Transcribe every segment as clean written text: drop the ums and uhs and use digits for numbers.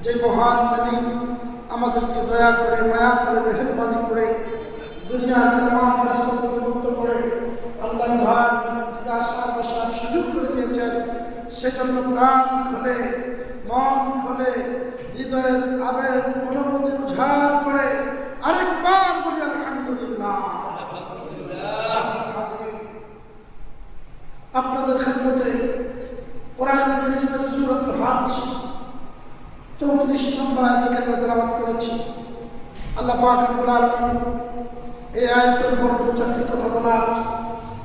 যে মহান মালিক আমাদেরকে দয়া করে মায়া করে মেহেরবানি করে দুনিয়ার तमाम ব্যস্ততা মুক্ত করে আল্লাহর ঘর মসজিদে আসার বসার সুযোগ করে দিয়েছেন। সেজন্য প্রাণ খুলে মন খুলে হৃদয়ের আবেগ অনুভূতি উজাড় করে আরেকবার বলি আলহামদুলিল্লাহ। আপনাদের খেদমতে কোরআন কারীমের সূরাতুল হজ 34 নম্বর আয়াতে কারিমা তেলাওয়াত করেছি। আল্লাহ পাক রব্বুল আলামিন এই আয়াতের উপর দু চারটি কথা বলার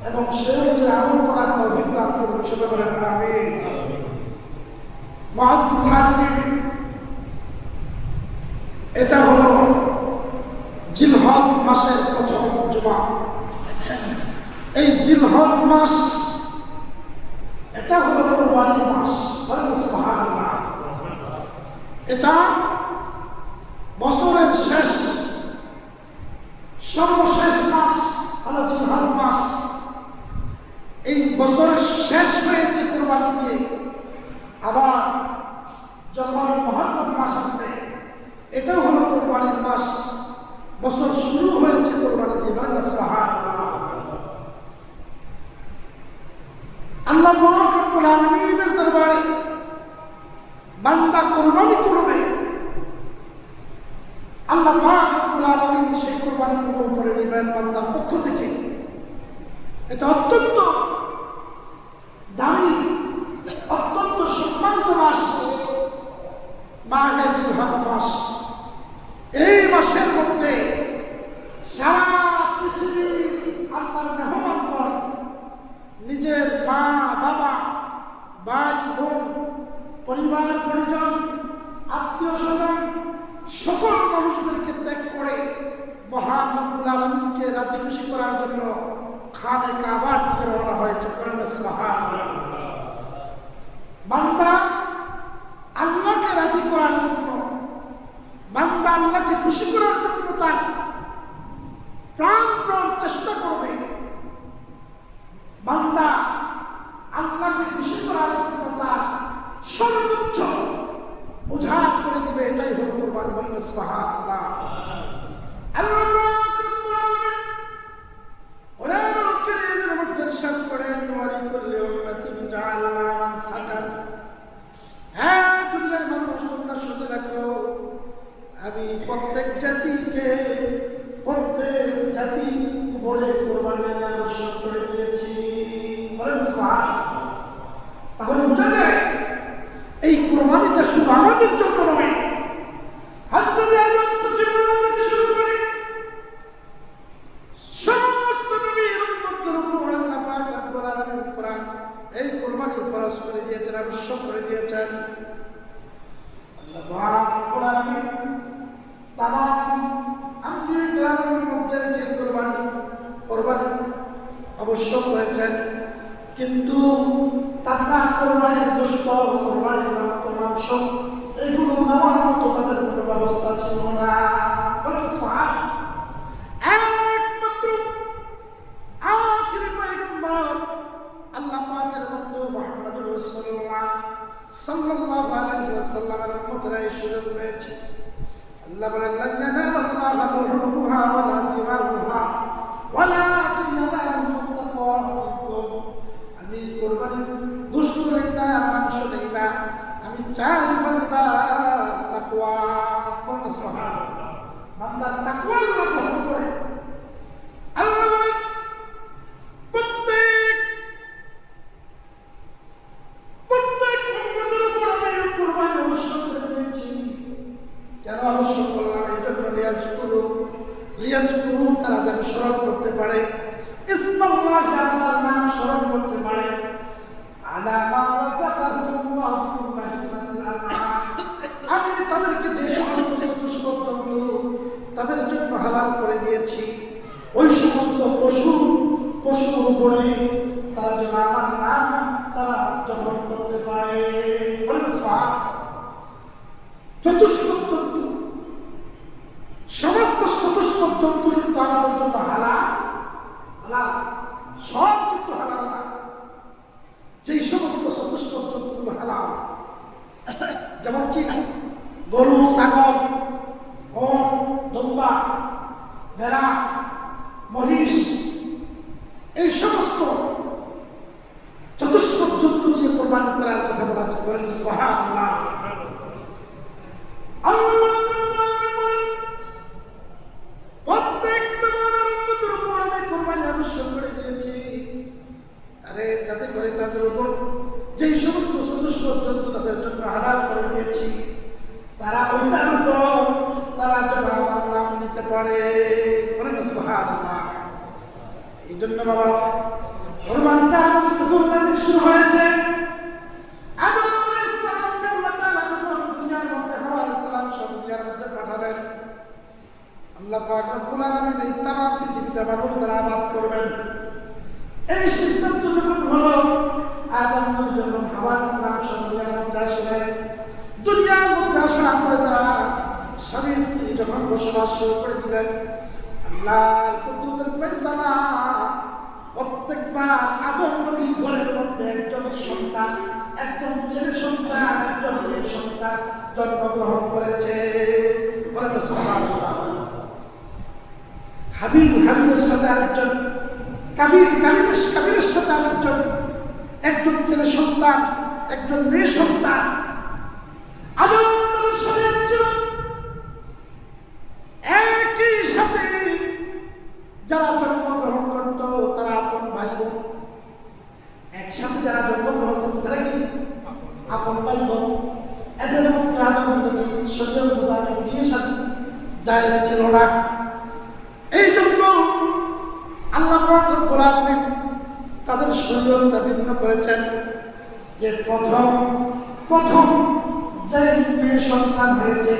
এবং সেই যে আমল করার তৌফিক দান করুন সবাই বলেন আমিন। মুআজ্জিজ হাজিরিন, এটা হলো জিলহজ মাসের প্রথম জুমা। এই জিলহজ মাস এটা হলো কুরবানির মাস। সুবহানাল্লাহ। এটা বছরের শেষ সর্বশেষ মাস হলো জিলহজ মাস। এই বছরের শেষ হয়েছে কুরবানি দিয়ে, আবার যখন মুহররম মাস আসবে এটাও হলো কুরবানির মাস। বছর শুরু হয়েছে কুরবানি দিয়ে। সুবহানাল্লাহ। আল্লাহ পাক রব্বুল আলামিনের দরবারে বান্দা কুরবানি করবে, আল্লাহ পাক রব্বুল আলামিন সেই কুরবানি কবুল করে নেবেন বান্দার পক্ষ থেকে। এটা অত্যন্ত দামি, অত্যন্ত সম্মানিত মাস, মাহে জিলহজ মাস। এই মাসের মধ্যে সারা পৃথিবীর আল্লাহর মেহমানগণ নিজের মা বাবা ভাই বোন পরিবার পরিজন আত্মীয় স্বজন সকল মানুষদেরকে ত্যাগ করে মহান রব্বুল আলামিনকে রাজি খুশি করার জন্য খানে কাবার দিকে রওনা হয়েছে। সুবহানাল্লাহ। বান্দা আল্লাহকে রাজি করার জন্য, বান্দা আল্লাহকে খুশি করার জন্য তার প্রাণ চেষ্টা করবে। বান্দা আল্লাহকে খুশি করার জন্য তার সর্বোচ্চ উজাড় করে দিবে। এটাই হলো কুরবানি। সুবহানাল্লাহ। আল্লাহ পাক রব্বুল আলামিন কোরআনুল কারীমের মধ্যে ইরশাদ করেন, ওয়া লিকুল্লি উম্মাতিন জাআলনা মানসাকান। হ্যাঁ দুনিয়ার মানুষ, তোমরা শুনে রাখো, আমি প্রত্যেক জাতিকে প্রত্যেক জাতি উপরে কুরবানি আবশ্যক করে দিয়েছি। তাহলে বোঝা যায় এই কুরবানিটা শুধু আমাদের জন্য নয়, হযরত আদম থেকে শুরু করে সমস্ত নবীর উম্মতের উপর আল্লাহ পাক রব্বুল আলামিন কুরআন এই কুরবানি ফরজ করে দিয়েছেন, আবশ্যক করে দিয়েছেন। আল্লাহ পাক রব্বুল আলামিন তামাম আম্বিয়া কিরামের মধ্যে যে কুরবানি আবশ্যক হয়েছেন, কিন্তু তারা কোরবানির গোশত, কোরবানির মাংস এগুলো নেওয়ার মতো তাদের কোনো ব্যবস্থা ছিল না। একমাত্র আখিরি পয়গম্বর আল্লাহ পাকের বন্ধু মুহাম্মদুর রাসূলুল্লাহ সাল্লাল্লাহু আলাইহি ওয়াসাল্লামের উম্মতরা এই সুযোগ পেয়েছে। আল্লাহ বলেন, লা ইয়ানালুল্লাহু লুহুমুহা ওয়ালা দিমাউহা ওয়ালাকিন ইয়ানালুহুত তাকওয়া মিনকুম। আমি কুরবানির গোশত নেই না, মাংস নেই না, আমি চাই বান্দার তাকওয়া। সুবহানাল্লাহ। বান্দার তাকওয়া আল্লাহ গ্রহণ করে। আল্লাহ বলেন, প্রত্যেক উম্মতের উপর আমি কুরবানি আবশ্যক করে দিয়েছি। কেন আবশ্যক করলাম? এই জন্য লিয়াজকুরু, তারা যেন স্মরণ করতে পারে, ইসমাল্লাহ, আল্লাহর নাম স্মরণ করতে পারে, আলা মা রাযাকাহুমুল্লাহু মিন বাহিমাতিল আনআম। আমি তাদেরকে যে সমস্ত চতুষ্পদ জন্তু তাদের জন্য হালাল করে দিয়েছি, ওই সমস্ত পশুর উপরে তারা যেন আমার নাম তারা জপন করতে পারে। চতুষ্পদ জন্তু, সমস্ত চতুষ্পদ জন্তু কিন্তু আমাদের জন্য হালাল, সব কিন্তু হালাল না। যেই সমস্ত চতুষ্পদ জন্তুগুলো হালাল, যেমন কি গরু, ছাগল, ওট, দুম্বা, ভেড়া, মহিষ, এই সমস্ত চতুষ্পদ জন্তু দিয়ে কোরবানি করার কথা বলা হচ্ছে। বলেন সুবহানাল্লাহ। প্রত্যেক জামানার উম্মতের উপর আমি কোরবানি আবশ্যক করে দিয়েছি, আরে যাতে করে তাদের উপর যেই সমস্ত চতুষ্পদ জন্তু তাদের জন্য হালাল করে দিয়েছি, তারা ওইটার উপর তারা যেন আমার নাম নিতে পারে। বলেন সুবহানাল্লাহ। এই জন্য বাবা কোরবানিটা শুরু হয়েছে। আদম আলাইহিস সালামকে আল্লাহ তাআলা যখন দুনিয়ার মধ্যে হাওয়া আলাইহিস সালাম সব দুনিয়ার মধ্যে পাঠালেন, আল্লাহ পাক রব্বুল আলামিন এই তামাম পৃথিবীতে মানুষ দ্বারা আবাদ করবেন, এই সিদ্ধান্ত যখন হলো, আদম নবী যখন হাওয়া আলাইহিস সালাম সব দুনিয়ার মধ্যে আসলেন, দুনিয়ার মধ্যে আসার পরে তারা স্বামী স্ত্রী যখন বসবাস শুরু করে দিলেন, আল্লাহর কুদরতের ফয়সালা প্রত্যেকবার আদম নবীর ঘরের মধ্যে একজন সন্তান, একজন ছেলে সন্তান, একজন মেয়ে সন্তান জন্মগ্রহণ করেছে। বলেন সুবহানাল্লাহ। হাবিলের সাথে আরেকজন, কাবিলের সাথে আরেকজন, একজন ছেলে সন্তান, একজন মেয়ে সন্তান। আদম নবীর শরীয়ত ছিল একই সাথে যারা জন্মগ্রহণ করত তারা আপন ভাই বোন, একসাথে যারা জন্মগ্রহণ করত তারা কি আপন ভাই বোন। এদের মধ্যে আদম নবীর শরীয়ত মোতাবেক বিয়ে শাদী জায়েজ ছিল না। এই জন্য আল্লাহ পাক রব্বুল আলামিন তাদের শরীয়তটা ভিন্ন করেছেন যে প্রথম যে মেয়ে সন্তান হয়েছে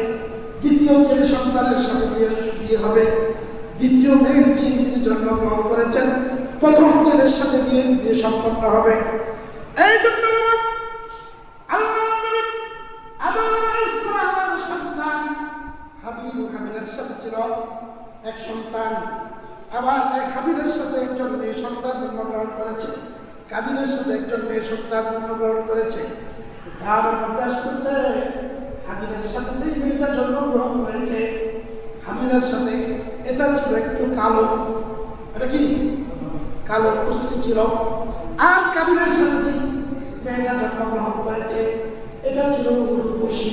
দ্বিতীয় ছেলে সন্তানের সাথে বিয়ে হবে, দ্বিতীয় মেয়ের যিনি জন্মগ্রহণ করেছেন প্রথম ছেলের সাথে বিয়ে সম্পন্ন হবে। এই জন্য আদম আলাইহিস সালামের সন্তান হাবিলের সাথে ছিল এক সন্তান, আবার এক হাবিলের সাথে একজন মেয়ে সন্তান জন্মগ্রহণ করেছে, কাবিলের সাথে একজন মেয়ে সন্তান জন্মগ্রহণ করেছে। তার মধ্যে আসতেছে হাবিলের সাথে যে মেয়েটা জন্মগ্রহণ করেছে, হাবিলের সাথে এটা ছিল একটু কালো, এটা কি কালো কুচকি ছিল। আর কাবিলের সাথে যে মেয়েটা জন্মগ্রহণ করেছে এটা ছিল রূপসী,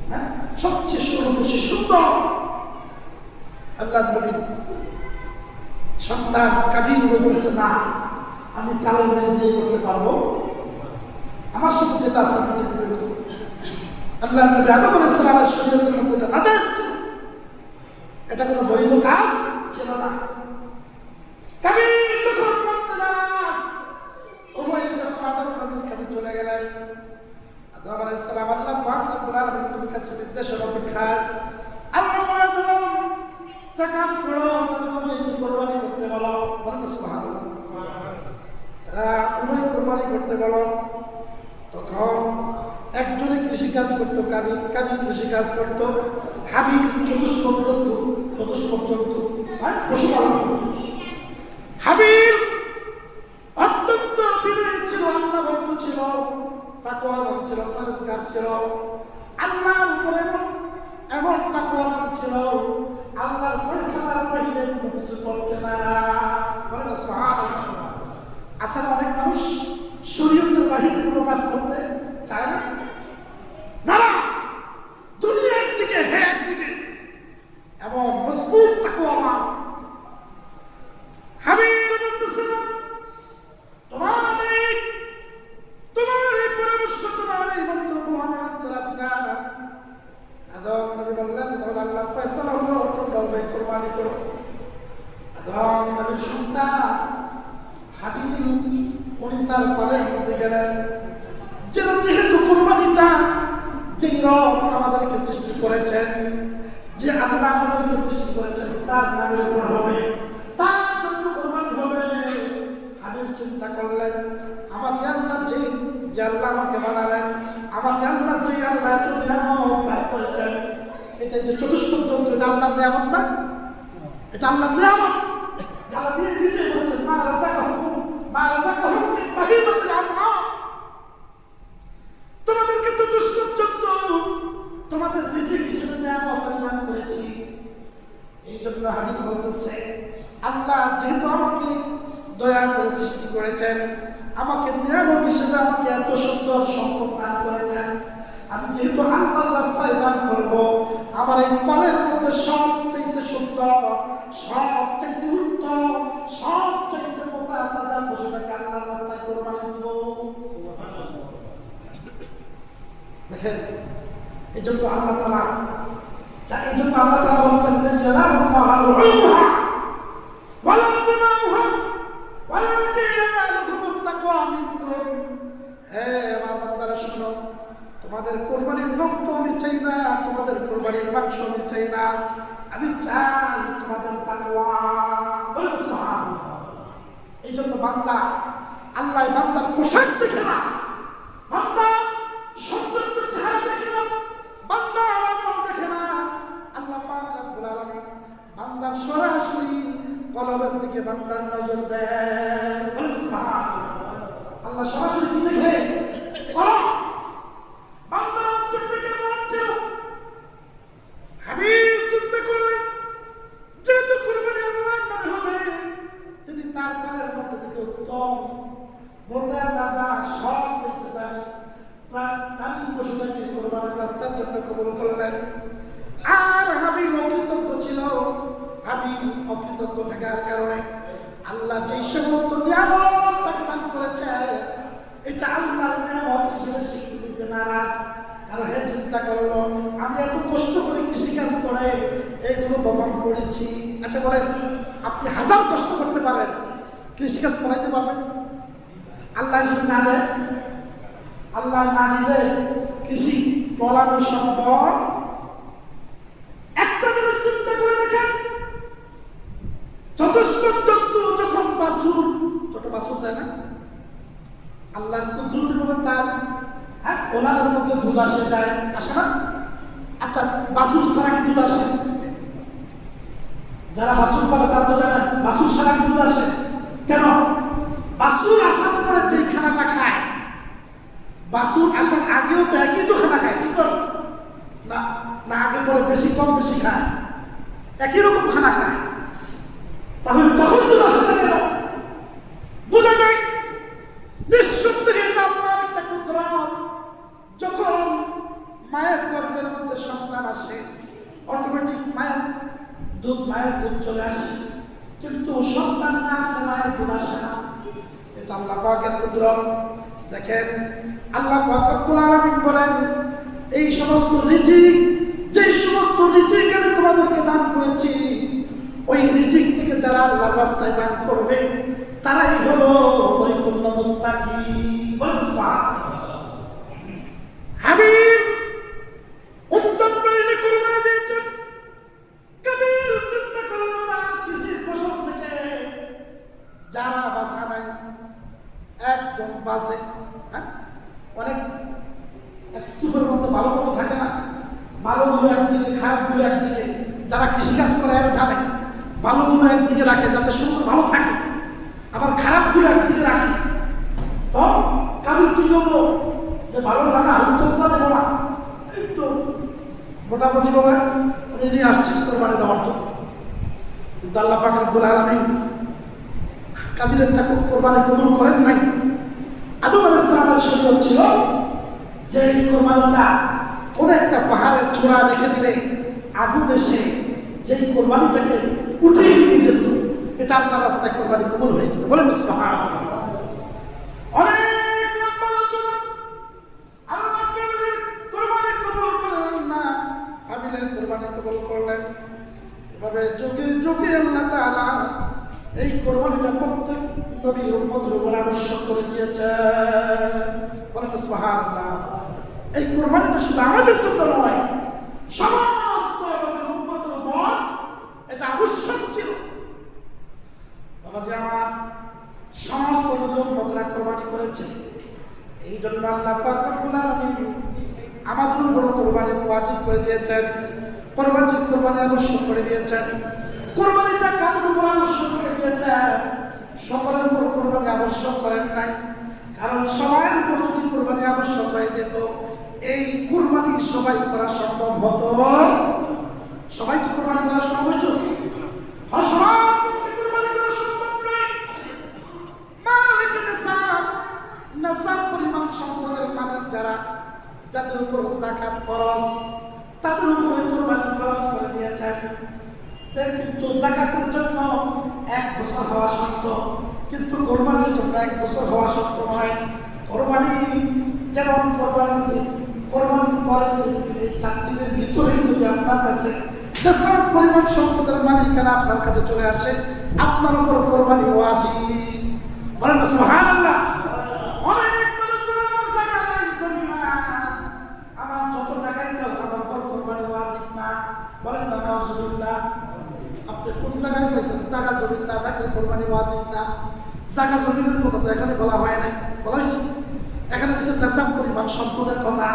হ্যাঁ, সবচেয়ে রূপসী সুন্দর। আল্লাহ নবী সন্তান কাবিল বলতেছে, না আমি কালো মেয়ে বিয়ে করতে পারবো, আমার সাথে যেটা আছে আমি ঠিক বিয়ে করবো। আল্লাহ নবী আদম আলাইহিস সালামের শরীয়তের মধ্যে এটা নাজায়েজ ছিল, এটা কোনো বৈধ কাজ ছিল না। কাবিল যখন মুনতাজাস উভয় যখন আদম নবীর কাছে চলে গেলেন, আদম আলাইহিস সালাম আল্লাহ পাক রব্বুল আলামিনের কাছে নির্দেশের অপেক্ষায়, আল্লাহ বলে আদম তা কাজ করো, তাদের উভয় কোরবানি করতে বলো। বলেন সুবহানাল্লাহ। তারা উভয় কোরবানি করতে বলো। তখন একজনে কৃষি কাজ করতো, কাবিল কৃষি কাজ করতো, হাবিল চতুষ্পদ জন্তু পশুপালন করত। হাবিল অত্যন্ত বিনয়ী ছিল, আল্লাহ ভক্ত ছিল, তাকওয়াবান ছিল, ফরজগার ছিল, আল্লাহর উপরে এমন তাকওয়াবান ছিল, আল্লাহর ফয়সালার বাইরে কোনো কিছু করতে না। বলেন সুবহানাল্লাহ। আসলে অনেক মানুষ শরীয়তের বাইরে কোনো কাজ করতে চায় না, নারাজ, দুনিয়া একদিকে হ্যাঁ একদিকে, এবং মজবুত তাকওয়াবান। হাবিল বলতেছে, তোমার এই পরামর্শ, তোমার এই মন্তব্য আমি মানতে রাজি না। আদম নবী বললেন, তাহলে আল্লাহর ফয়সালা হলো তোমরা উভয় কোরবানি করো। আদম নবীর সন্তান হাবিল উনি তার পালের মধ্যে গেলেন, যেহেতু কোরবানিটা যেই রব আমাদেরকে সৃষ্টি করেছেন, যে আল্লাহ আমাদেরকে সৃষ্টি করেছেন তার নামের উপর হবে, তার জন্য কোরবানি হবে। হাবিল চিন্তা করলেন, আমাকে আল্লাহ যে আল্লাহ আমাকে বানালেন, আমাকে আল্লাহ যে আল্লাহ এত নিয়ামত দান করেছেন, এটা যে চতুষ্পদ জন্তু, এটা আল্লাহর নিয়ামত না? এটা আল্লাহর নিয়ামত। আল্লাহ নিজে বলছেন, মা রাযাকাহুম মিন বাহিমাতিল আনআম, তোমাদেরকে চতুষ্পদ জন্তু তোমাদের বলতেছে, আল্লাহ যেহেতু আমাকে দয়া করে সৃষ্টি করেছেন, আমাকে নিয়ামত হিসেবে আমাকে এত সুন্দর সম্পদ দান করেছেন, আমি যেহেতু আল্লাহর রাস্তায় দান করব, আমার এই মালের মধ্যে সবচাইতে সুন্দর, সবচাইতে উত্তম, সবচাইতে মোটা তাজা পশুটাকে আল্লাহর রাস্তায় কোরবানি দিব। দেখেন, এই জন্য আল্লাহ তাআলা বলছেন যে তোমাদের কোরবানির রক্ত আমি চাই না, তোমাদের কোরবানির মাংস আমি চাই না, আমি চাই তোমাদের তাকওয়া। এই জন্য বান্দা, আল্লাহ বান্দার পোশাক দেখে না, বান্দা সৌন্দর্য চেহারা দেখে না, বান্দা আমল দেখে না। আল্লাহ পাক রব্বুল আলামিন বান্দার সরাসরি কলবের দিকে বান্দার নজর দেন। আল্লাহ সরাসরি কি দেখে? বান্দার অন্তর থেকে বলছে, হাবিব চিন্তা করলেন যেহেতু কুরবানি আল্লাহর নামে হবে, তিনি তার কালের মধ্যে থেকে উত্তম মোটা তাজা সব দেখতে দেন, দামি পশুটাকে কোরবানির রাস্তার জন্য কবুল করলেন। আর হাবিব অকৃতজ্ঞ ছিল, হাবিব অকৃতজ্ঞ থাকার কারণে আল্লাহ যেই সমস্ত নিয়ামত তাকে দান করেছে, এটা আল্লাহর নিয়ামত হিসেবে স্বীকৃতি দিতে নারাজ। আর হে চিন্তা করলো, আমি এত কষ্ট করে কৃষিকাজ করে এইগুলো বপন করেছি। আচ্ছা বলেন, আপনি হাজার কষ্ট করতে পারেন, কৃষিকাজ ফলাইতে পারবেন? আল্লাহ যদি না দেয়, আল্লাহ না দিলে কৃষি ফলানো সম্ভব? একটা জিনিস চিন্তা করে দেখেন, চতুষ্পদ জন্তু যখন বাছুর, ছোট বাছুর দেয় না, আল্লাহর কুদরতি ভাবে তার ওলানের মধ্যে দুধ আসে যায়, আসে না? আচ্ছা, বাছুর ছাড়া কি দুধ আসে? যারা বাছুর পালে তারা তো জানেন বাছুর ছাড়া কি দুধ আসে। কেন? বাছুর আসার পরে যেই খানাটা খায়, বাছুর আসার আগেও তো একই তো খানা খায়, কি করে না? না আগে পরে বেশি কম বেশি খায়, একই রকম খানা খায়। তাহলে তখন দুধ আসে না কেন? বোঝা যায় নিঃসন্দেহে এটা আল্লাহর একটা কুদরত। যখন মায়ের গর্ভের মধ্যে সন্তান আসে, অটোমেটিক মায়ের দুধ চলে আসে, কিন্তু সন্তান না আসলে মায়ের দুধ আসে না। এটা আল্লাহ পাকের কুদরত। দেখেন, আল্লাহ পাক রব্বুল আলামিন বলেন, এই সমস্ত রিজিক, যে সমস্ত রিজিক আমি তোমাদেরকে দান করেছি, ওই রিজিক থেকে যারা আল্লাহর রাস্তায় দান করবে তারাই হলো পরিপূর্ণ মুত্তাকি। হাবিব উত্তম প্রাণী কুরবানি দিয়েছেন। কবির চিন্তা করলো তার কৃষির ফসল থেকে যারা বাসা নাই, একদম বাজে, অনেক স্তূপের মধ্যে ভালো মতো থাকে না, ভালোগুলো একদিকে খারাপগুলো একদিকে। যারা কৃষিকাজ করে এরা জানে ভালোগুলো একদিকে রাখে যাতে সুন্দর ভালো থাকে, আবার খারাপগুলো একদিকে রাখে। তো কাবির কি বলবো যে ভালো রাখা উত্তরটা দেবো না, একটু মোটামুটি ভাবে উনি নিয়ে আসছেন কোরবানি দেওয়ার জন্য। কিন্তু আল্লাহ পাক রব্বুল আলামিন কাবিরেরটা কোরবানি কবুল করেন নাই। আদম আলাইহিস সালামের শরীয়ত ছিল যে এই কোরবানিটা কোন একটা পাহাড়ের চূড়া রেখে দিলে আগুন এসে যেই কোরবানিটাকে উঠিয়ে নিয়ে যেত, এটা আল্লাহর রাস্তায় কোরবানি কবুল হয়ে যেত। বলেন সুবহানাল্লাহ। অনেক লম্বা আলোচনা, আল্লাহ কোরবানি কবুল করলেন না, হাবিলের কোরবানি কবুল করলেন। এভাবে যুগে যুগে আল্লাহ তাআলা এই কোরবানিটা প্রত্যেক নবীর উম্মতের উপর আবশ্যক করে দিয়েছেন। বলেন সুবহানাল্লাহ। এই কোরবানিটা শুধু আমাদের জন্য নয়, সমস্ত উম্মতের উপর এটা আবশ্যক ছিল। বাবাজি আমার, সমস্ত উম্মতরা কোরবানি করেছে। এই জন্য আল্লাহ পাক রব্বুল আলামিন আমাদের উপর কোরবানি ওয়াজিব করে দিয়েছেন, কোরবানি আবশ্যক করে দিয়েছেন। কোরবানিটা কাদের উপর আবশ্যক করে দিয়েছেন? সকলের উপর কোরবানি আবশ্যক করেন নাই, কারণ সবার উপর যদি কোরবানি আবশ্যক হয়ে যেত, এই কোরবানি সবাই করা সম্ভব হতো? সবাই কি কোরবানি করা সম্ভব হতো? যাকাত ফরজ, তাদের উপরে কুরবানি ফরজ করে দিয়েছেন। কিন্তু যাকাতের জন্য 1 বছর হওয়া শর্ত, কিন্তু কুরবানির জন্য 1 বছর হওয়া শর্ত নয়। কুরবানি যেমন কুরবানির দিন, কুরবানির পরের দিন, এই 4 দিনের ভিতরেই যদি আপনার কাছে দেশের পরিমাণ সম্পদের মালিকানা আপনার কাছে চলে আসে, আপনার উপর কুরবানি ওয়াজিব। বলেন না সুবহানাল্লাহ। অনেক মানুষ বলে আমার জায়গা নাই, জমি নাই, আমার যত টাকাই দাও আমার উপর কুরবানি ওয়াজিব না। বলেন না নাউজুবিল্লাহ। আপনি কোন জায়গায় পাইছেন জায়গা জমি না থাকলে কুরবানি ওয়াজিব না? জায়গা জমিনের কথা তো এখানে বলা হয় নাই, বলা হয়েছে এখানে কিছু দেশের পরিমাণ সম্পদের কথা।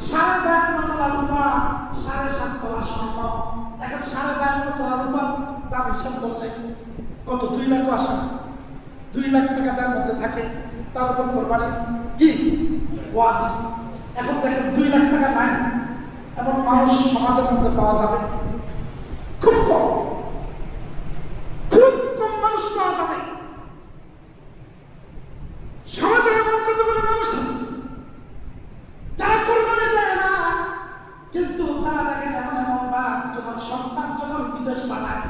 52 তোলা রূপা, 7.5 তোলা স্বর্ণ। এখন 52 তোলা রূপার দাম হিসাব করলে কত? 2 লাখ আসে না? 2 লাখ টাকা যার মধ্যে থাকে তার উপর কোরবানি কি ওয়াজিব। এখন দেখেন 2 লাখ টাকা নাই এমন মানুষ সমাজের মধ্যে পাওয়া যাবে খুব কম, খুব কম মানুষ পাওয়া যাবে। সমাজে এমন কতগুলো মানুষ আছে যারা কোরবানি দেয় না, কিন্তু তারা দেখেন এমন এমন বা যখন সন্তান যখন বিদেশ পাঠায়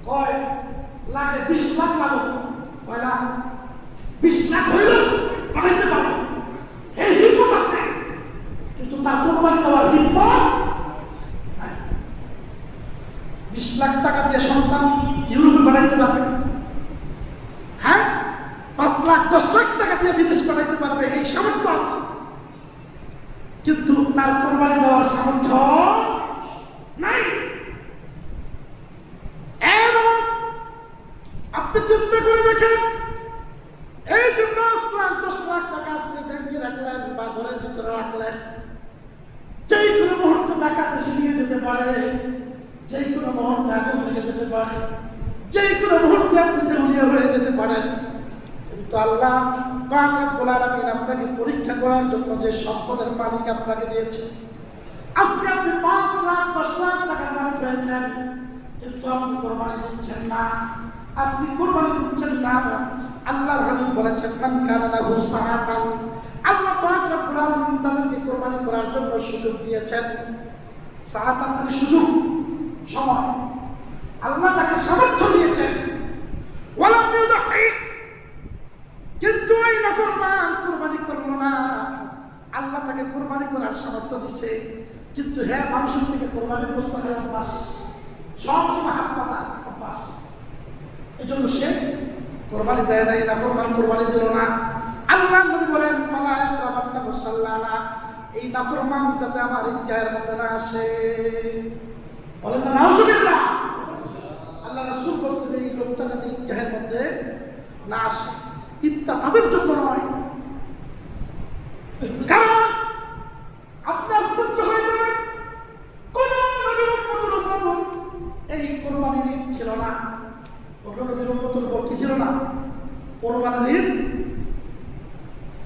কয় লাগে 20 লাখ লাগো, কয় লাখ 20 লাখ হইল পাঠাইতে পারবো, এই হিম্মত আছে, কিন্তু তার কোরবানি দেওয়ার হিম্মত 20 লাখ টাকা দিয়ে সন্তান ইউরোপে পাঠাইতে পারবে, হ্যাঁ 5 লাখ 10 লাখ টাকা দিয়ে বিদেশ পাঠাইতে পারবে, এই সামর্থ্য আছে, কিন্তু তার কোরবানি দেওয়ার সামর্থ্য নাই। আপনি চিন্তা করে দেখেন, এই যে 5 লাখ 10 লাখ টাকা আজকে ব্যাংকে রাখলেন বা ঘরের ভিতরে রাখলেন, যেই কোনো মুহূর্তে টাকা দেশে নিয়ে যেতে পারে, যেই কোনো মুহূর্তে আগুন লেগে যেতে পারে, যেই কোনো মুহূর্তে আপনি দেউলিয়া হয়ে যেতে পারেন। কিন্তু আল্লাহ পাক রব্বুল আলামিন আপনাকে পরীক্ষা করার জন্য যে সম্পদের মালিক আপনাকে দিয়েছে, আজকে আপনি 5 লাখ 10 লাখ টাকার মালিক হয়েছেন, কিন্তু আপনি কোরবানি দিচ্ছেন না, আপনি কোরবানি দিচ্ছেন না। আল্লাহর হাবিব বলেছেন মান কানা লাহু সাআতান, আল্লাহ পাক রব্বুল আলামিন তাদেরকে কোরবানি করার জন্য সুযোগ দিয়েছেন। সাআতান মানে সুযোগ, সময়, আল্লাহ তাকে সামর্থ্য দিয়েছেন। ওয়ালাম ইউদাহি, কিন্তু এই নাফরমান কোরবানি করলো না, আল্লাহ তাকে কোরবানি করার সামর্থ্য দিছে, কিন্তু হ্যাঁ মানুষের থেকে কোরবানির প্রশ্ন হয় অভ্যাস, সবসময় হাত পাতা অভ্যাস, এই জন্য সে কোরবানি দেয় নাই, নাফরমান কোরবানি দিল না। আল্লাহ নবী বলেন ফালা ইয়াকরাবান্না মুসাল্লানা, এই নাফরমান যাতে আমার ঈদগাহের মধ্যে না আসে। বলেন না নাউজুবিল্লাহ। আল্লাহ রাসূল বলেছেন এই লোকটা যাতে ঈদগাহের মধ্যে না আসে, ঈদটা তাদের জন্য নয়। কারণ আপনি আশ্চর্য হয়ে যাবেন, কোন নবীর উম্মতের উপর এই কোরবানির ঈদ ছিল না, কোন নবীর উম্মতের উপর কি ছিল না? কোরবানির ঈদ।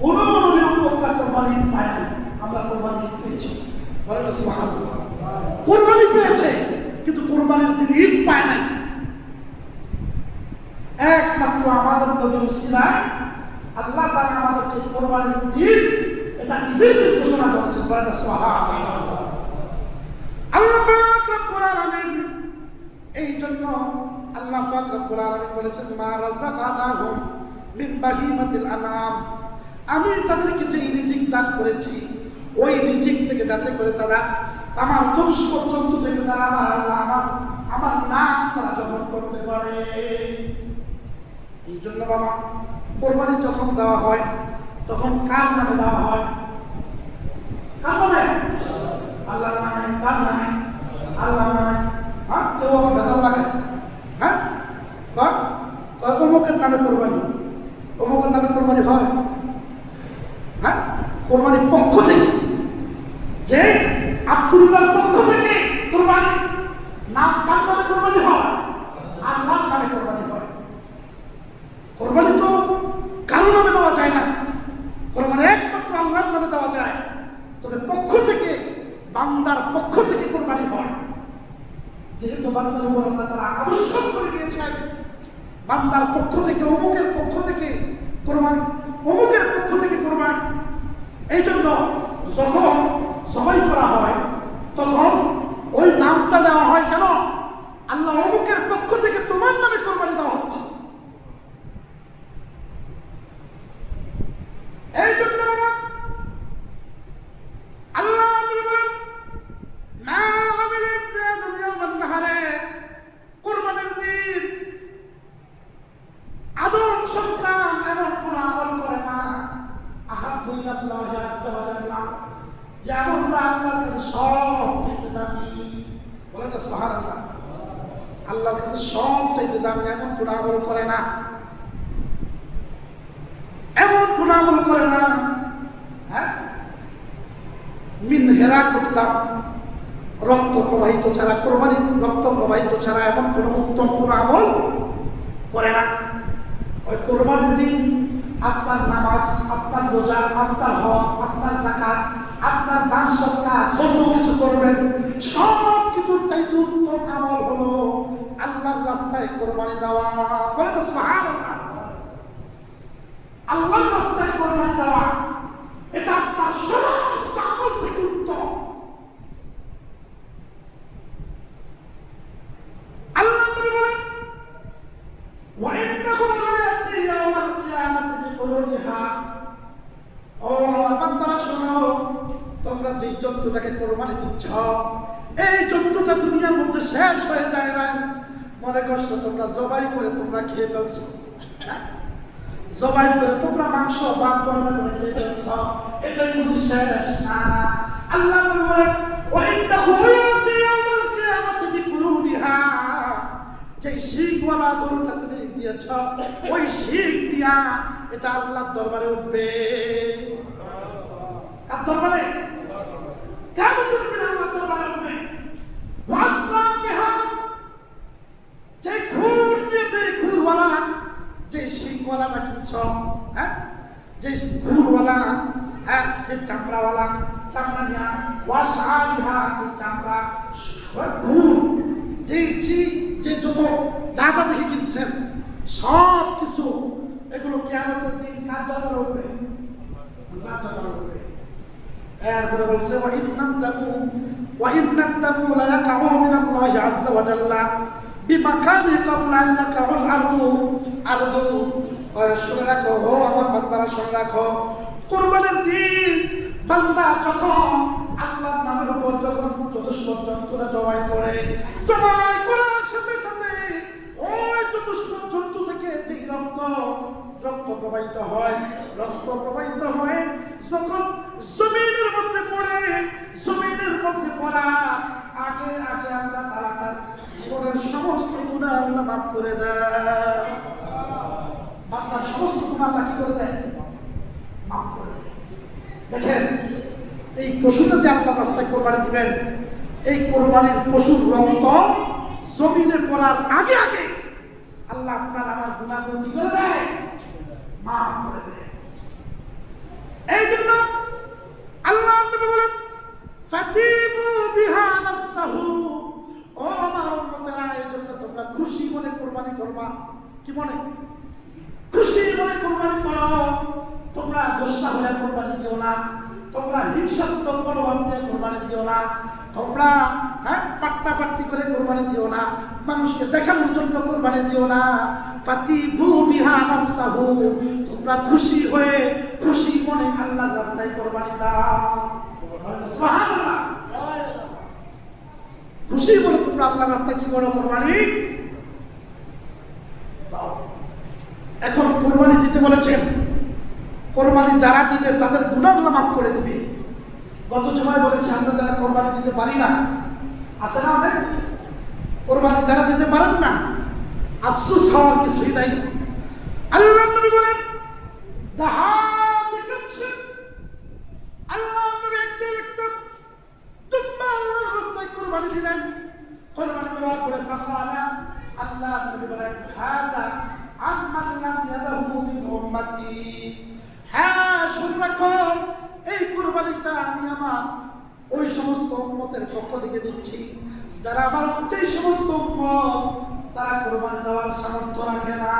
কোন নবীর উম্মতরা কোরবানির ঈদ পায় নাই, আমরা কোরবানির ঈদ পেয়েছি। বলেন সুবহানাল্লাহ। কোরবানি পেয়েছে কিন্তু কোরবানির দিন ঈদ পায় নাই। একমাত্র আমাদের নবী উসিলায় আল্লাহ তাআলা আমাদেরকে কোরবানির দিন, এটা ঈদের দিন ঘোষণা করেছেন। বলেন সুবহানাল্লাহ। আল্লাহ পাক রব্বুল আলামিন এই জন্য আল্লাহ পাক রব্বুল আলামিন বলেছেন মা রাযাকানাহুম মিন বাহিমাতিল আনআম, আমি তাদেরকে যে রিজিক দান করেছি ওই রিজিক থেকে যাতে করে তারা আমার চতুষ্পদ জন্তু থেকে তারা আমার নাম তারা জবর করতে পারে। এই জন্য বাবা কোরবানি যখন দেওয়া হয় তখন কার নামে দেওয়া হয়? কার নামে? আল্লাহর নামে। কার নামে? আল্লাহর নামে। হ্যাঁ, কেউ আবার ভেজাল লাগায়, হ্যাঁ অমুকের নামে কোরবানি, অমুকের নামে কোরবানি হয়, হ্যাঁ কোরবানির পক্ষ থেকে, যে আব্দুল্লাহর পক্ষ থেকে কোরবানি, নাম কার নামে কোরবানি হয়? আল্লাহর নামে কোরবানি হয়। কোরবানি তো কারো নামে দেওয়া যায় না, কোরবানি একমাত্র আল্লাহর নামে দেওয়া যায়। তবে পক্ষ থেকে, বান্দার পক্ষ থেকে কোরবানি হয়, যেহেতু বান্দার উপর আল্লাহ তাআলা আবশ্যক করে দিয়েছেন, বান্দার পক্ষ থেকে, অমুকের পক্ষ থেকে কোরবানি, অমুকের পক্ষ থেকে কোরবানি। এই জন্য যখন জবাই করা হয় তখন ওই নামটা দেওয়া হয় কেন? আল্লাহ অমুকের পক্ষ থেকে তোমার নামে কোরবানি দেওয়া হচ্ছে। এই জন্য আল্লাহ বলেন মা আমিল ইবনে আদম ইয়াওমান নাহারে, কোরবানির দিন আদম সন্তান এমন কোন আমল করে না আহাব্বু ইলাল্লাহি আযজা ওয়া জাল্লা, যে আমলটা আল্লাহর কাছে সব চাইতে দামি। বলেন না সুবহানাল্লাহ। আল্লাহর কাছে সব চাইতে দামি এমন কোন আমল করে না, এমন কোন আমল করে না। হ্যাঁ, মিন হেরা করতাম, রক্ত প্রবাহিত ছাড়া, কোরবানি রক্ত প্রবাহিত ছাড়া এমন কোন উত্তম কোন আমল করে না। ওই কোরবানির দিন আপনার নামাজ, আপনার রোজা, আপনার হজ, আপনার যাকাত, আপনার দান সদকা যত কিছু করবেন সব কিছুর চাইতে উত্তম আমল হলো আল্লাহর রাস্তায় কোরবানি দেওয়া। বলে তো সুবহানাল্লাহ। আল্লাহর রাস্তায় কোরবানি দেওয়া এটা আপনার সমস্ত আমল থেকে উত্তম। আল্লাহ নবী বলেন ওয়া ইন্নাহু লা ইয়াতি ইয়াওমাল কিয়ামাতি বিকুরুনিহা। ও আমার বান্দারা শোনো, তোমরা যে জন্তুটাকে কোরবানি দিচ্ছ এই জন্তুটা দুনিয়ার মধ্যে শেষ হয়ে যায় না। মনে করছো তোমরা জবাই করে তোমরা খেয়ে ফেলছো, জবাই করে তোমরা মাংস বা তোমরা করে খেয়ে ফেলছো, এটাই বুঝি শেষ না। আল্লাহ বলেন ওয়া ইন্নাহু ইয়াতি ইয়াওমাল কিয়ামাতি বিকুরুনিহা, যে শিংওয়ালা গরুটা তুমি দিয়েছ ওই শিং দিয়া এটা আল্লাহর দরবারে উঠবে। কার দরবারে? কিয়ামতের দিন আল্লাহর দরবারে উঠবে। ওয়াসরাফিহা, যে খুর দিয়েছে, খুরওয়ালা, যে শিংওয়ালাটা কিনছ, হ্যাঁ, যে খুরওয়ালা, হ্যাঁ, যে চামড়াওয়ালা, চামড়া নিয়া, ওয়াশআলিহা, যে চামড়া, খুর, যে যত যা যা দেখে কিনছেন সব কিছু এগুলো কিয়ামতের দিন কার দরবারে উঠবে? আল্লাহর দরবারে উঠবে। এরপরে বলছে ওয়া ইন্নাদ-দামু লা ইয়াকাউ মিনাল্লাহি আযজা ওয়া জাল্লা বিমাকানি ক্বাবলা আন ইয়াকাউল আরদু। শুনে রাখো, ও আমার বান্দারা শুনে রাখো, কোরবানির দিন বান্দা যখন আল্লাহর নামের উপর যখন চতুষ্পদ জন্তুরা জবাই করে, জবাই করার সাথে সাথে ওই চতুষ্পদ জন্তু থেকে যে রক্ত প্রবাহিত হয়, রক্ত প্রবাহিত হয়ে যখন জমিনের মধ্যে পড়ে, জমিনের মধ্যে পড়া আগে আগে আল্লাহ তাআলা তার জীবনের সমস্ত গুনাহ আল্লাহ মাফ করে দেয়। বান্দার সমস্ত গুনাহ আল্লাহ কি করে দেয়? মাফ করে দেয়। দেখেন, এই পশুটা যে আল্লাহর রাস্তায় কোরবানি দিবেন, এই কোরবানির পশুর রক্ত জমিনে পড়ার আগে আগে আল্লাহ আপনার আমার গুনাহগুলো কি করে দেয়? মাফ করে দেয়। এই জন্য আল্লাহ নবী বলেন ফাতিবু বিহা নাফসাহু, ও আমার উম্মতেরা, এই জন্য তোমরা খুশি মনে কোরবানি করবা। কি মনে? খুশি মনে কোরবানি করো। তোমরা গোসা হয়ে কোরবানি দিও না, তোমরা হিংসাত্মক মনোভাব নিয়ে কোরবানি দিও না, তোমরা পাট্টাপাট্টি করে কোরবানি দিও না, মানুষকে দেখানোর জন্য কোরবানি দিও না। ফাতিবু বিহা নাফসাহু, তোমরা খুশি হয়ে খুশি মনে আল্লাহর রাস্তায় কোরবানি দাও। সুবহানাল্লাহ। খুশি মনে তোমরা আল্লাহর রাস্তায় কি করো? কোরবানি দাও। এখন কোরবানি দিতে বলেছেন, কোরবানি যারা দিবে তাদের গুনাহগুলো মাফ করে দিবে। গত জুমায় বলেছি আমরা যারা কোরবানি দিতে পারি না, আছে না অনেক, কোরবানি যারা দিতে পারেন না, আফসোস হওয়ার কিছুই নাই। আল্লাহ নবী বলেন আল্লাহ নবী একটা তোমরা আল্লাহর রাস্তায় কোরবানি দিলেন, কোরবানি দেওয়ার পরে ফাকালা, আল্লাহ নবী বলেন হাযা আম্মান লাম ইয়াদাহু মিন উম্মতি। হ্যাঁ, শুনে রাখো, এই কোরবানিটা আমি আমার ওই সমস্ত উম্মতের পক্ষ থেকে দিচ্ছি যারা আমার যেই সমস্ত উম্মত তারা কোরবানি দেওয়ার সামর্থ্য রাখে না।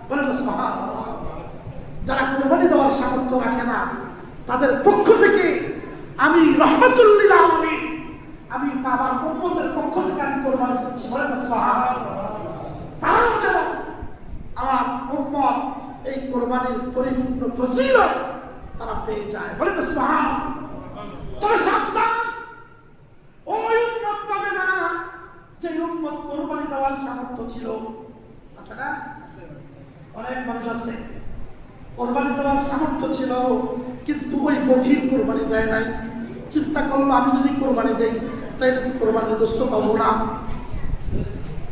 বলেন সুবহানাল্লাহ। যারা কোরবানি দেওয়ার সামর্থ্য রাখে না তাদের পক্ষ থেকে আমি রহমাতুল লিল আলামিন, আমি তা আমার উম্মতের পক্ষ থেকে আমি কোরবানি দিচ্ছি। বলেন না সুবহানাল্লাহ। তারাও যেন আমার উম্মত এই কোরবানির পরিপূর্ণ ফজিলত তারা পেয়ে যায়। বলেন না সুবহানাল্লাহ। তবে সাবধান, ওই উম্মত পাবে না যে উম্মত কোরবানি দেওয়ার সামর্থ্য ছিল। আছে না? অনেক মানুষ আছে কোরবানি দেওয়ার সামর্থ্য ছিল, কিন্তু ওই বখিল কোরবানি দেয় নাই। চিন্তা করলো আমি যদি কোরবানি দেই তাই যদি কোরবানির গোস্ত পাবো না।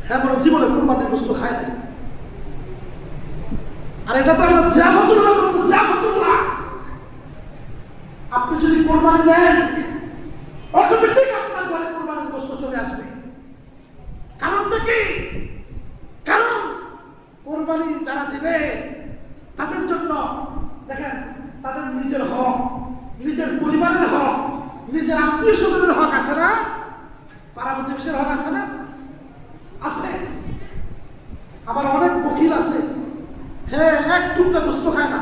হ্যাঁ, বলো জীবনে কোরবানির গোস্ত খায় নাই। আর এটা তো আমরা জিয়াফাতুল্লাহ বলছি, জিয়াফাতুল্লাহ। আপনি যদি কোরবানি দেন অটোমেটিক আপনার ঘরে কোরবানির গোস্ত চলে আসবে। কারণটা কি? কারণ কোরবানি যারা দিবে তাদের জন্য দেখেন, তাদের নিজের হক, নিজের পরিবারের হক, নিজের আত্মীয় স্বজনের হক আছে না? পাড়া প্রতিবেশীর হক আছে না? আছে। আবার অনেক বকিল আছে, হ্যাঁ এক টুকরা গোস্ত খায় না,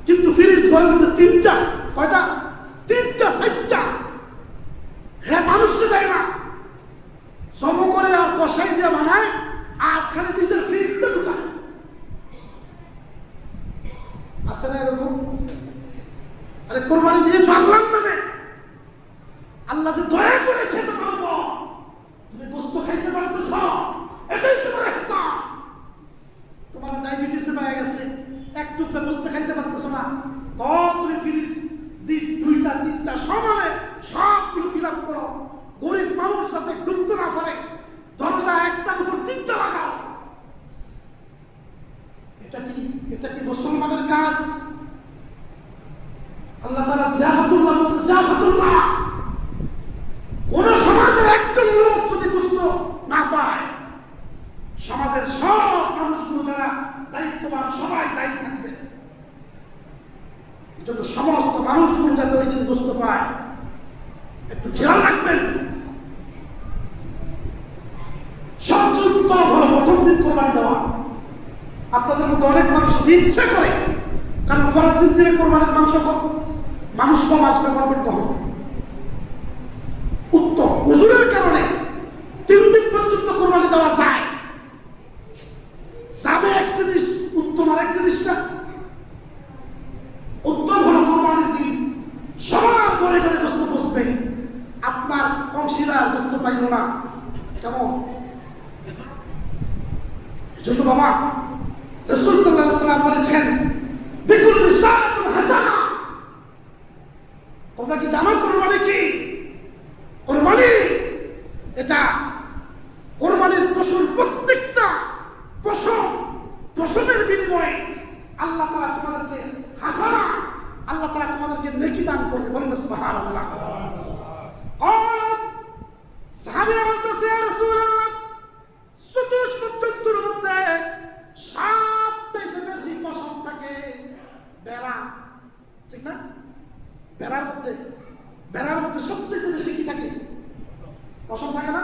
কিন্তু ফ্রিজ ঘরের মধ্যে তিনটা, কয়টা? তিনটা চারটা। হ্যাঁ, মানুষকে দেয় না, জম করে আর কষাই দিয়ে বানায় আর খালি নিজের ফ্রিজটা ঢুকায়। আছে না এরকম? আরে কোরবানি দিয়েছ আল্লাহর নামে, আল্লাহ যে দয়া করেছে তোমার উপর, তুমি গোস্ত খাইতে পারতেছ, এটাই তোমার হিসাব। তোমার ডায়াবেটিসে পাওয়া গেছে, এক টুকরা গোস্ত খাইতে পারতেছ না, তো তুমি ফ্রিজ দুইটা তিনটা সমানে সবগুলো ফিল আপ করো। গরিব মানুষ সাথে ঢুকতে না পারে, দরজা একটার উপর তিনটা লাগাও। এটা কি মুসলমানের কাজ? আল্লাহ তাআলা জিয়াফাতুল্লাহ বলছে, জিয়াফাতুল্লাহ। কোন সমাজের একজন লোক যদি গোস্ত না পায়, সমাজের সব মানুষগুলো যারা দায়িত্ববান সবাই দায়ী থাকবে। এই জন্য সমস্ত মানুষগুলো যাতে ওই দিন গোস্ত পায় একটু খেয়াল রাখবেন। সবচেয়ে উত্তম হলো প্রথম দিন কোরবানি দেওয়া। আপনাদের মধ্যে অনেক মানুষ ইচ্ছা করে, কারণ পরের দিন থেকে কোরবানির মানুষ কম আসবে, করবেন কখন? উত্তম হুজুরের কারণে 3 দিন পর্যন্ত কোরবানি দেওয়া যায়। যাবে এক জিনিস, উত্তম আরেক জিনিস না। উত্তম হলো কোরবানির দিন সবার ঘরে ঘরে গোস্ত বসবে, আপনার অংশীদার গোস্ত পাইল না, কেমন? এজন্য বাবা রাসূল সাল্লাল্লাহু আলাইহি ওয়াসাল্লাম বলেছেন, বিকুল্লি শাআতুন হাসানা। তোমরা কি জানো কোরবানি কি? কোরবানি এটা কোরবানির পশুর প্রত্যেকটা পশমের বিনিময়ে আল্লাহ তাআলা তোমাদেরকে হাসানা, আল্লাহ তাআলা তোমাদেরকে নেকি দান করবে। বলেন না সুবহানাল্লাহ। সাহাবীরা বলতেছে, ইয়া রাসূলুল্লাহ, চতুষ্প জন্তুর মধ্যে সবচেয়ে বেশি পশম থাকে বেড়া, ঠিক না? বেড়ার মধ্যে সবচেয়ে বেশি কি থাকে? পশম থাকে না?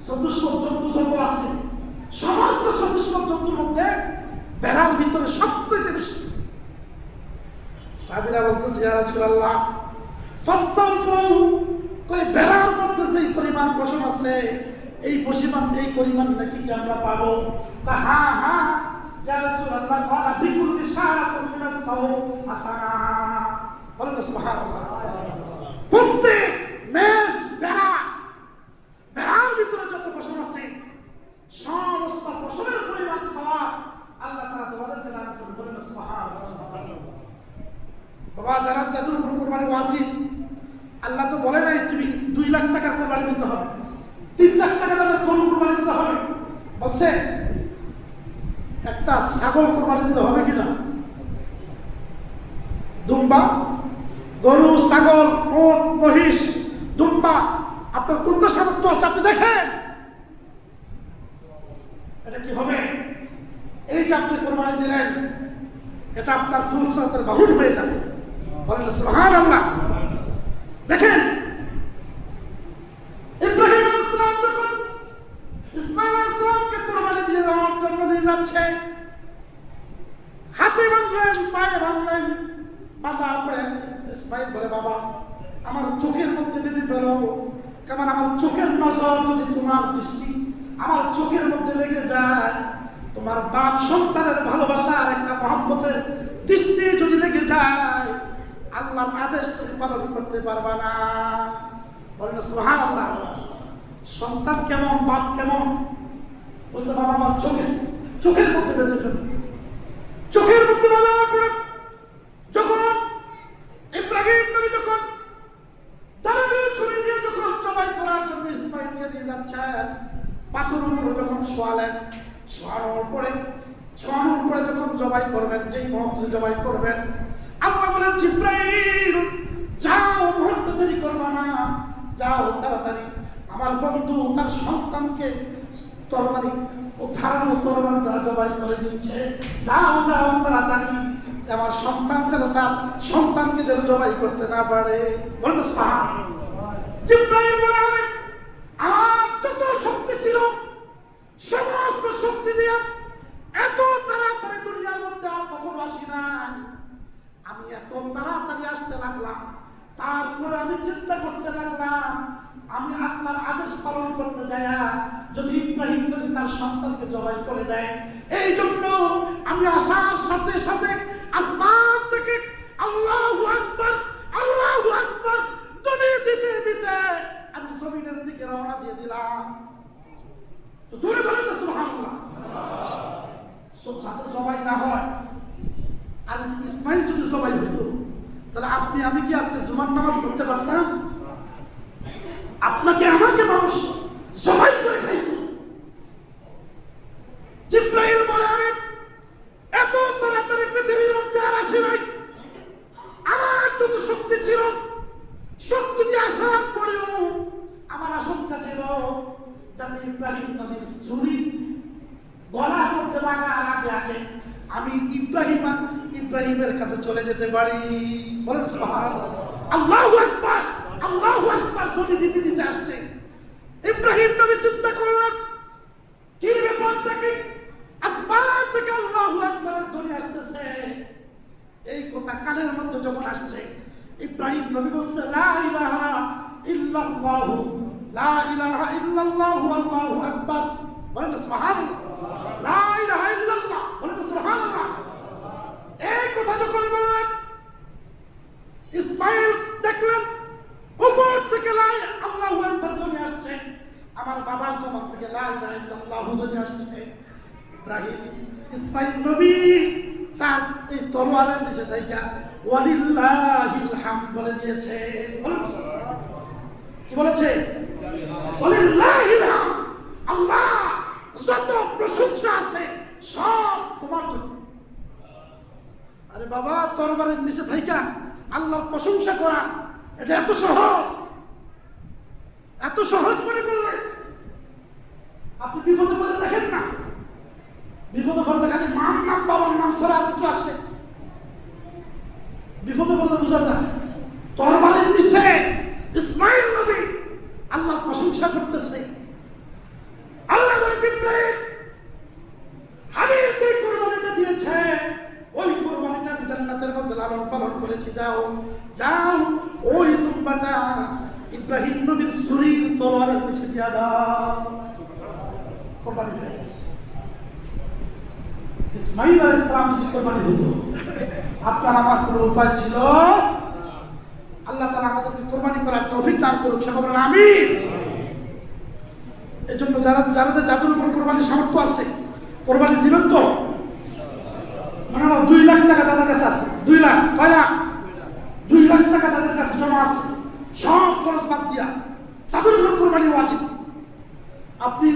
চতুষ্প জন্তু যত আছে, সমস্ত চতুষ্প জন্তুর মধ্যে বেড়ার ভিতরে সবচেয়ে বেশি। সাহাবীরা বলতেছে, ইয়া রাসূলুল্লাহ, ফাসসাফু, কই বেড়ার মধ্যে যেই পরিমাণ পশম আছে এই পরিমাণ নাকি কি আমরা পাবো? হ্যাঁ হ্যাঁ ইয়া রাসূলুল্লাহ, ক্বালা বিকুল্লি শাআরাতিন মিনাস সাওম হাসানা। বলেন না সুবহানাল্লাহ। প্রত্যেক মেষ বেড়ার ভিতরে যত পশম আছে সমস্ত পশমের পরিমাণ সওয়াব আল্লাহ তাআলা তোমাদেরকে দান করবেন। বলেন না সুবহানাল্লাহ। বাবা, যারা যাদের উপর কোরবানি ওয়াজিব, আল্লাহ তো বলে নাই তুমি 2 লাখ টাকা কোরবানি দিতে হবে, 3 লাখ টাকা দামের গরু কোরবানি দিতে হবে। বলছে একটা ছাগল কোরবানি দিতে হবে কিনা? দুম্বা, গরু, ছাগল, উট, মহিষ, দুম্বা, আপনার কোনটা সামর্থ্য আছে আপনি দেখেন, এটা কি হবে? এই যে আপনি কোরবানি দিলেন, এটা আপনার ফুল সালাতের বাহুল হয়ে যাবে। বলেন সুবহানাল্লাহ। দেখেন ইব্রাহিম আলাইহিস সালাম যখন ইসমাঈল আলাইহিস সালামকে কোরবানি দিয়ে দেওয়ার জন্য নিয়ে যাচ্ছে, হাতে বাঁধলেন, পায়ে বাঁধলেন, বাঁধার পরে ইসমাঈল বলে, বাবা আমার চোখে তোমার দৃষ্টি আমার চোখের মধ্যে লেগে যায়, তোমার বাপ সন্তানের ভালোবাসার একটা মহব্বতের দৃষ্টি যদি লেগে যায়, আল্লাহর আদেশ তুমি পালন করতে পারবা না। বলেন সুবহানাল্লাহ। সন্তান কেমন, বাপ কেমন? বলছে বাবা আমার চোখের মধ্যে বেঁধে ফেলো, চোখের মধ্যে বাঁধা পড়ে। যখন ইব্রাহিম নবী যখন দাঁড়িয়ে ছুরি দিয়ে যখন জবাই করার জন্য ইসমাইলকে নিয়ে যাচ্ছেন, পাথরের উপরে যখন শোয়ানোর পরে যখন জবাই করবেন, যেই মুহূর্তে জবাই করবেন, আল্লাহ বলেন জিবরাইল যাও, মুহূর্তে দেরি করবা না, যাও তাড়াতাড়ি। আমার বন্ধু তার সন্তানকে তরবারি ও ধারালো তরবারি দ্বারা জবাই করে দিচ্ছে, যাও যাও তাড়াতাড়ি, আমার সন্তান যেন তার সন্তানকে যেন জবাই করতে না পারে। বলেন সুবহানাল্লাহ। জিবরাইল বলেন আমার যত শক্তি ছিল সমস্ত শক্তি দিয়ে এত তাড়াতাড়ি দুনিয়ার মধ্যে আর কখনো আসি নাই। আমি এত তাড়াতাড়ি আসতে লাগলাম, তারপরে আমি চিন্তা করতে লাগলাম আমি আল্লাহর আদেশ পালন করতে যাই যদি ইব্রাহিম নবী তার সন্তানকে জবাই করে দেয়, এই জন্য আমি আসার সাথে সাথে আসমান থেকে আল্লাহু আকবার আল্লাহু আকবার ধ্বনি দিতে দিতে আমি জমিনের দিকে রওনা দিয়ে দিলাম। তো জোরে বলেন না সুবহানাল্লাহ। সব সাথে জবাই না হয়, আর ইসমাইল যদি জবাই হতো, তাহলে আপনি আমি কি আজকে জুমার নামাজ পড়তে পারতাম? আপনাকে আমাকে মানুষ জবাই করে খাইত। জিবরাইল বলে আমি এত তাড়াতাড়ি পৃথিবীর মধ্যে আর আসি নাই, আমার যত শক্তি ছিল শক্তি দিয়ে আসার পরেও আমার আশঙ্কা ছিল যাতে ইব্রাহিম নবীর ছুরি গলার মধ্যে লাগার আগে আগে আমি ইব্রাহিমের কাছে চলে যেতে পারি। বলেন সুবহানাল্লাহ। আল্লাহু আকবার আল্লাহু আকবার ধ্বনি দিতে দিতে আসছে। ইব্রাহিম নবী চিন্তা করলেন কি ব্যাপারটা কি, আসমান থেকে আল্লাহু আকবারের ধ্বনি আসতেছে, এই কথা কানের মধ্যে যখন আসছে ইব্রাহিম নবী বলছে লা ইলাহা ইল্লাল্লাহু লা ইলাহা ইল্লাল্লাহু আল্লাহু আকবার। বলেন সুবহানাল্লাহ। লা ইলাহা ইল্লাল্লাহ। বলেন সুবহানাল্লাহ। এই কথা যখন বললেন ইসমাইল দেখলেন উপর থেকে আল্লাহু আকবার ধ্বনি আসছে, আমার বাবার জবান থেকে লা ইলাহা ইল্লাল্লাহু ধ্বনি আসছে। ইসমাইল নবী তার এই তলোয়ারের নিচে থেকে ওয়ালিল্লাহিল হামদ বলে দিয়েছে। কি বলেছে? ওয়ালিল্লাহিল হামদ, আল্লাহ যত প্রশংসা আছে সব তোমার জন্য। আরে বাবা, তরবারের নিচে থাইকা আল্লাহর প্রশংসা করা এটা এত সহজ মনে করলে আপনি বিপদে পড়ে দেখেন না। বিপদে পড়লে খালি মার নাম বাবার নাম ছাড়া কিছু আসে, বিপদে পড়লে বোঝা যায়। তরবারের নিচে ইসমাইল নবী আল্লাহর প্রশংসা করতেছে। আল্লাহ বলে জিবরাইল হাবিব যে কুরবানিটা দিয়েছে ওই কুরবানিটা আমি জান্নাতের মধ্যে লালন পালন করেছি, যাও যাও ওই দুম্বাটা ইব্রাহিম নবীর ছুরির তলোয়ারের নিচে দিয়া দাও। কুরবানি হয়ে গেছে। ইসমাইল আলাইহিস সালাম যদি কুরবানি হতো, আপনার আমার কোনো উপায় ছিল? আল্লাহ তাআলা আমাদেরকে কুরবানি করার তৌফিক দান করুন, সবাই বলেন আমিন। এজন্য যাদের উপর কোরবানির সামর্থ্য আছে কোরবানি দিবেন তো। মানে 2 লাখ টাকা যাদের কাছে আছে, 2 লাখ, কয় লাখ? 2 লাখ টাকা যাদের কাছে জমা আছে, সব খরচ বাদ দিয়া তাদের উপর কোরবানি ওয়াজিব। আপনি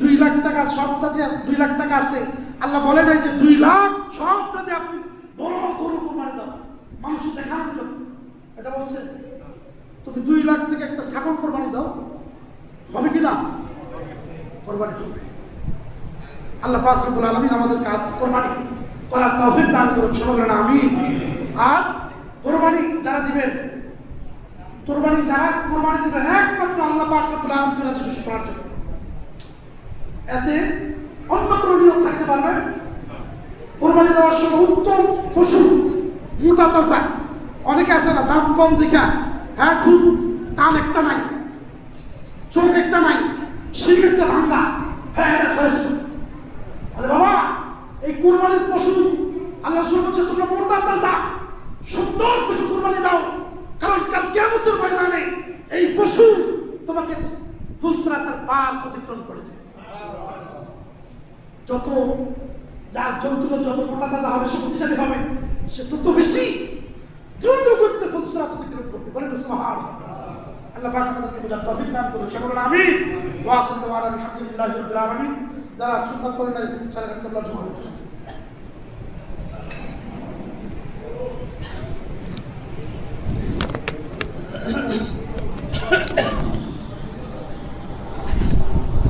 2 লাখ টাকা সবটা দিয়ে 2 লাখ টাকা আছে, আল্লাহ বলে নাই যে 2 লাখ সবটা দিয়ে আপনি বড় গরু কোরবানি দাও মানুষ দেখানোর জন্য, এটা বলছে? তুমি 2 লাখ থেকে একটা ছাগল কোরবানি দাও, হবে কি না? কোরবানি হবে। আল্লাহ পাক রব্বুল আলামিন আমাদেরকে কোরবানি করার তৌফিক দান করুন, সবাই বলেন আমিন। আর কোরবানি যারা দিবেন, কোরবানি দিবেন একমাত্র আল্লাহ পাক রব্বুল আলামিনের কাছে খুশি করার জন্য। এতে অন্য কোনো নিয়ম থাকতে পারবে? কোরবানি দেওয়ার সময় উত্তম পশু মোটা তাজা, অনেকে আছে না দাম কম দেখা, হ্যাঁ খুব কান একটা নাই, চোখ একটা নাই, শিখ একটা ভাঙ্গা, হ্যাঁ এটা সহিষ্ণু। আরে বাবা, এই কুরবানির পশু আল্লাহ রাসূল বলছে তোমরা মোটা তাজা সুন্দর পশু কুরবানি দাও, কারণ কাল কিয়ামতের ময়দানে এই পশু তোমাকে ফুলসিরাতের পার অতিক্রম করে দেবে। যত যার জন্তুর যত মোটা তাজা হবে, শক্তিশালী হবে, সে তত বেশি দ্রুত গতিতে ফুলসিরাত অতিক্রম করবে। বলেন সুবহানাল্লাহ। আল্লাহ পাক আমাদেরকে বোঝার তৌফিক দান করুন। সকলে আমিন। ওয়া আখিরু দাওয়ানা আলহামদুলিল্লাহি রাব্বিল আলামিন। যারা সুন্নাত করেন নাই সারা রাত আল্লাহ জুমা দেন।